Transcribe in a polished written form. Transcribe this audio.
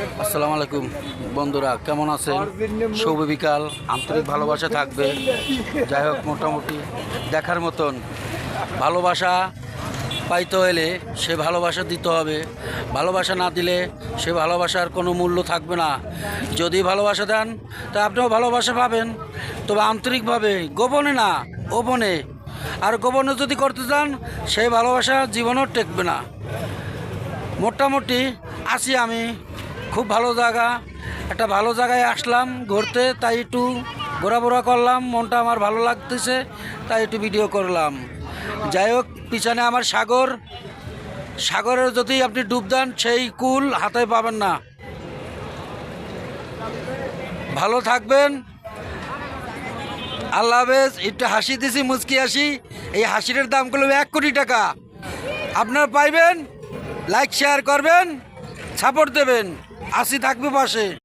আসসালামু আলাইকুম বন্ধুরা, কেমন আছেন? শুভ বিকাল, আন্তরিক ভালোবাসা থাকবে। যাই হোক, মোটামুটি দেখার মতন ভালোবাসা পাইতে হলে সে ভালোবাসা দিতে হবে। ভালোবাসা না দিলে সে ভালোবাসার কোনো মূল্য থাকবে না। যদি ভালোবাসা দেন তা আপনিও ভালোবাসা পাবেন, তবে আন্তরিকভাবে, গোপনে না, ওপনে। আর গোপনে যদি করতে চান সেই ভালোবাসা জীবনেও টেকবে না। মোটামুটি আছি আমি খুব ভালো জায়গা, একটা ভালো জায়গায় আসলাম ঘুরতে, তাই একটু ঘোরাফোরা করলাম, মনটা আমার ভালো লাগতেছে, তাই একটু ভিডিও করলাম। যাই হোক, পিছনে আমার সাগর, সাগরের যদি আপনি ডুব দেন সেই কুল হাতে পাবেন না। ভালো থাকবেন, আল্লাহ হাফেজ। একটু হাসি দিছি, মুচকি হাসি। এই হাসিটার দাম করলো 1 কোটি টাকা। আপনারা পাইবেন, লাইক শেয়ার করবেন, সাপোর্ট দেবেন, আসি থাকবে পাশে।